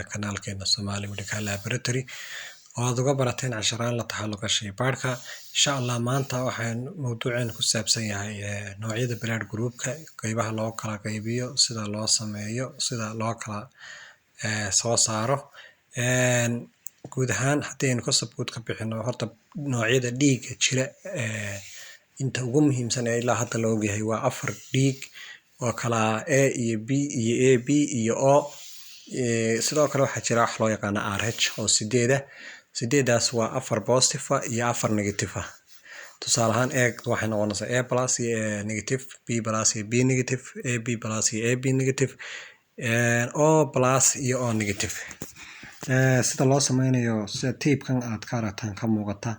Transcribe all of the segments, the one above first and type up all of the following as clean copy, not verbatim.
kanaalkeena Somali Medical Laboratory oo aad uga barateen casharaan la taxalluqa shaybaadhka insha Allah maanta waxaan mawduuceen ku saabsan yahay noocyada blood groupka qaybaha loo kala qaybiyo sida loo sameeyo sida loo kala soo saaro guud ahaan haddii aynu concept ka bixino horta noocyada dhiigga jira inta ugu muhiimsan ee ilaa hadda la ogyahay waa 4 dhiig oo kala A iyo B iyo AB iyo O sidoo kale waxaa jira wax loo yaqaan RH oo 8daas waa 4 positive iyo 4 negative tusaale ahaan A waxay noqonaysaa A+ iyo negative B+ iyo B negative AB+ iyo AB negative O+ iyo O negative sida loo sameynayo sida tape-kan aad ka aragtaan ka muuqata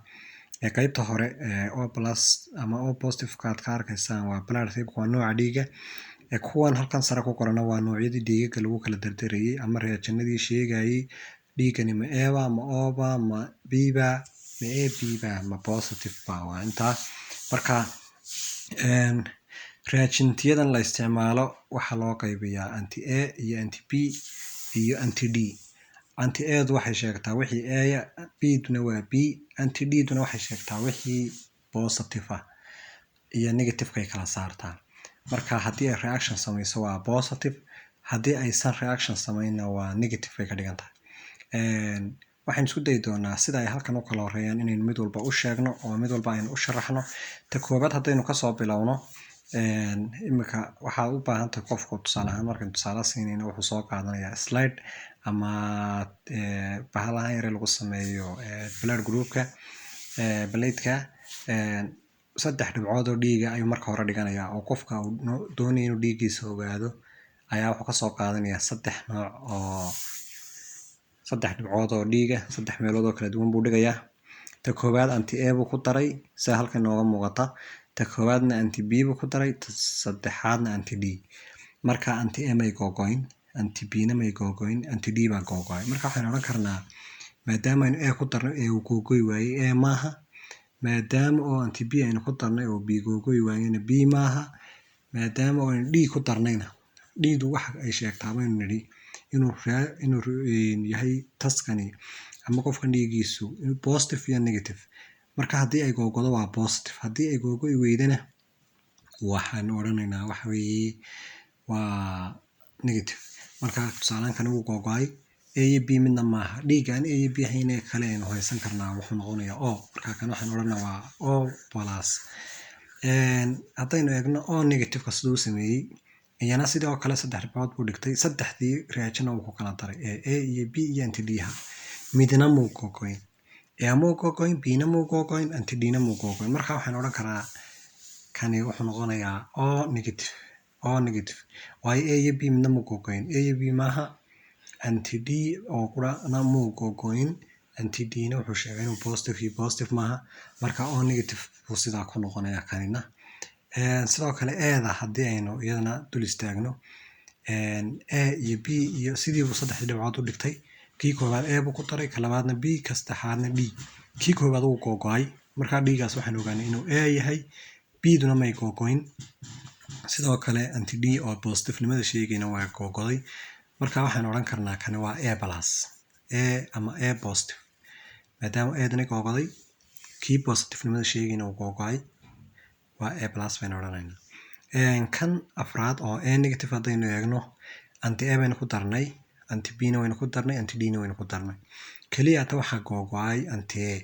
qaybta hore O+ ama O positive ka aad ka arkaysaan waa blood type waa nooca dhiigga kuwan halkan sare ku qoran waa noocyadii dhiigga lagu kala dardarayay ama reaction-nadii sheegayay dhiigani ma A ma O ma B ma AB ma positive waa inta marka reaction-yadan la isticmaalo waxa loo qaybiyaa anti A iyo anti B iyo anti D anti A waxay sheegtaa wixii A B duna waa B anti D duna waxay sheegtaa wixii positive iyo negative kay kala saartaa marka haddii ay reaction samayso waa positive haddii aysan reaction samayna waa negative ay ka dhigan tahay waxaan isku dayi doonaa sida ay halkan u kala horeeyaan inaynu mid walba u sheegno oo mid walba aynu u sharaxno ta koobaad haddaynu kasoo bilowno imika waxaa u baahan tahay qofku tusaale ahaan markaan tusaale siinayna wuxuu soo qaadanayaa slide ama bahalaha yar lagu sameeyo blood groupka bladeka 3 dhibcood oo dhiiga ayuu marka hore dhiganayaa oo qofka uu doonayo inuu dhiiggiisa ogaado ayaa wuxuu ka soo qaadanayaa 3 nooc oo 3 dhibcood oo dhiiga 3 meelood oo kala duwan buu dhigayaa ta koobaad anti A buu ku daray sida halkan nooga muuqata ta koobaadna anti B buu ku daray ta saddexaadna anti D marka anti A may googoyn anti B na may googoyn anti D baa googoy marka waxaan oran karnaa maadaama aynu A ku darno A uu googoy waayay A maaha maadaama oo anti B aynu ku darnay oo B googoy waayayna B maaha maadaama oo aynu D ku darnayna D'du waxa ay sheegtaa baynu nidhi inuu yahay taskani ama qofkan dhiiggiisu positive iyo negative marka haddii ay googodo waa positive haddii ay googoy weydana waxaan oranaynaa waxa weeye waa negative marka tusaalahan uu googoay A iyo B midna maaha dhiiggan A iyo B hayna kale aynu haysan karnaa wuxuu noqonayaa O marka kan waxaan oranaa waa O+. haddaynu eegno O negative ka sidoo sameeyay iyana sidoo kale 3 dhibcood buu dhigtay 3dii reaction uu ku kala daray A iyo B iyo anti D midna muu googoyn A muu googoyn B na muu googoyn anti D na muu googoyn marka waxaan oran karaa kani wuxuu noqonayaa O negative waayo A iyo B midna muu googoyn A iyo B maaha anti D oo qurana muu googoyn anti D na wuxuu sheegay inuu positive maaha marka O negative buu sidaa ku noqonayaa kanina sidoo kale A-da haddii aynu iyadana dul istaagno A iyo B iyo sidii uu 3 dhibcood u dhigtay kii koobaad A buu ku daray ka labaadna B ka saddexaadna D kii koobaad uu googoay marka dhiigaas waxaan ogaanay inuu A yahay B duna may googoyn sidoo kale anti D oo positive nimada sheegayna waa googoday marka waxaan oran karnaa kan waa A+ A ama A positive maadaama A dana googoday kii positive nimada sheegayna uu googoay waa A+ baynu oranaynaa kan afraad oo A negative haddaynu eegno anti A baynu ku darnay anti B na waynu ku darnay anti D na waynu ku darnay kaliya ta waxa googoay anti A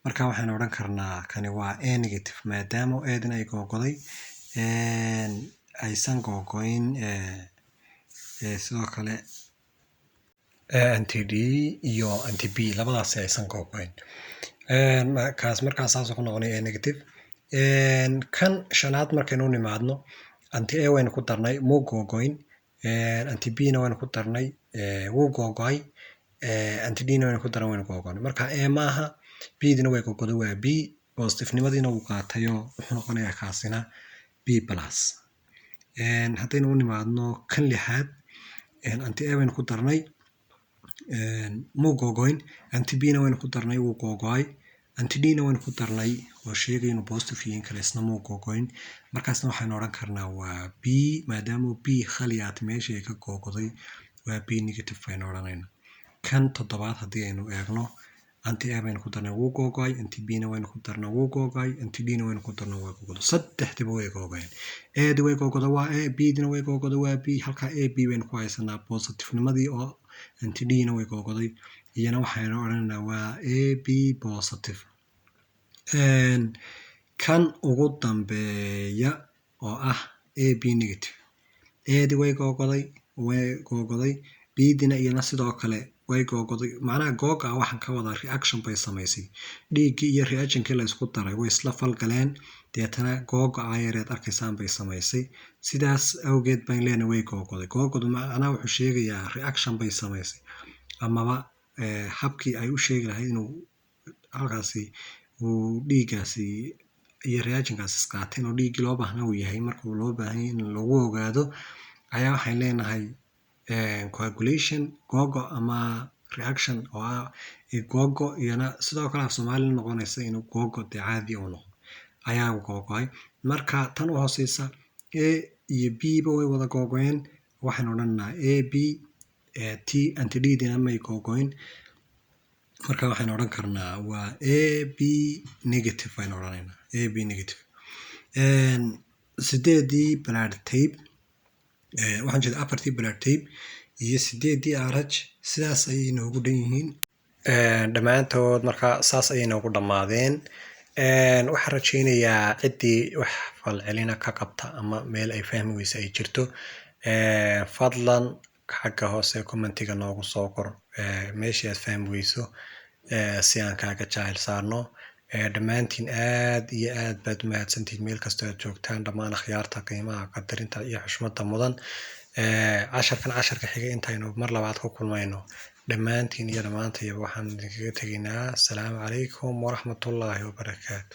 marka waxaan oran karnaa kani waa A negative maadaama A dana ay googoday aysan googoyn sidoo kale anti D iyo anti B labadaas aysan googoyn markaas saas ku noqonay A negative kan shanaad markaynu nimaadno anti A waynu ku darnay muu googoyn anti B na waynu ku darnay wuu googoay anti D na waynu ku darnay waynu googoyn marka A maaha B dina way googoday waa B positive nimadiina uu qaatayo wuxuu noqonayaa kaasina B+. haddaynu u nimaadno kan lixaad anti A waynu ku darnay muu googoyn anti B na waynu ku darnay wuu googoay anti D na waynu ku darnay oo sheegay inuu positive yihiin kale isna muu googoyn markaasna waxaan oran karnaa waa B maadaama B khaliyaat meesha ay ka googoday waa B negative baynu oranaynaa kan toddobaad haddii aynu eegno anti a baynu ku darnay wuu googo'ay, anti b na waynu ku darnay wuu googo'ay, anti d na waynu ku darnay waa googo'day. Saddexdiba way googo'een. A di way googo'day waa A, B dina way googo'day waa B. Halka A B baynu ku haysanaa positive-nimadii oo anti D na way googo'day. Iyana waxaynu odhanaynaa waa A B positive. Kan ugu dambeeya oo ah A B negative. A di way googo'day, B dina iyana sidoo kale way googo'day. Macnaha googa waxaan ka wadaa reaction bay samaysay. Dhiiggii iyo reaction-kii la isku daray way isla falgaleen, deetana googa yareed arkaysaan bay samaysay. Sidaas awgeed baan leenahay way googo'day. Googadu macnaha wuxuu sheegayaa reaction bay samaysay, amaba habkii ay u sheegi lahayd inuu halkaasi uu dhiiggaasi iyo reaction-kaasi isqaateen oo dhiiggii loo baahnaa uu yahay markuu loo baahan yahay in lagu ogaado ayaa waxaan leenahay coagulation googo ama reaction oo ah googo iyana sidoo kale af Soomaali noqonaysa inuu googo dee caadi u noqdo ayaa googo'ay. Marka tan u hooseysa A iyo B ba way wada googo'een. Waxaan odhanaynaa A B T anti D dina may googo'in. Marka waxaan odhan karnaa waa A B negative baynu odhanaynaa A B negative. 8 blood tape waxaan jeedaa 4 blood tape iyo 8 RH sidaas ayay inoogu dhan yihiin dhammaantood. Marka saas ayay inoogu dhammaadeen. Waxaan rajaynayaa ciddii wax falcelina ka qabta ama meel ay fahmi weysa ay jirto, fadlan xagga hoose commentiga noogu soo qor meeshii aad fahmi weyso si aan kaaga jahil saarno. Dhammaantiin aad iyo aad baad u mahadsantihiin meel kastoo aad joogtaan, dhammaan akhyaarta qiimaha qadarinta iyo xushmada mudan. casharka xiga intaynu mar labaad ku kulmayno dhammaantiin iyo dhammaantayba waxaan idinkaga tegaynaa. Asalaamu calaykum waraxmatullaahi wabarakaatu.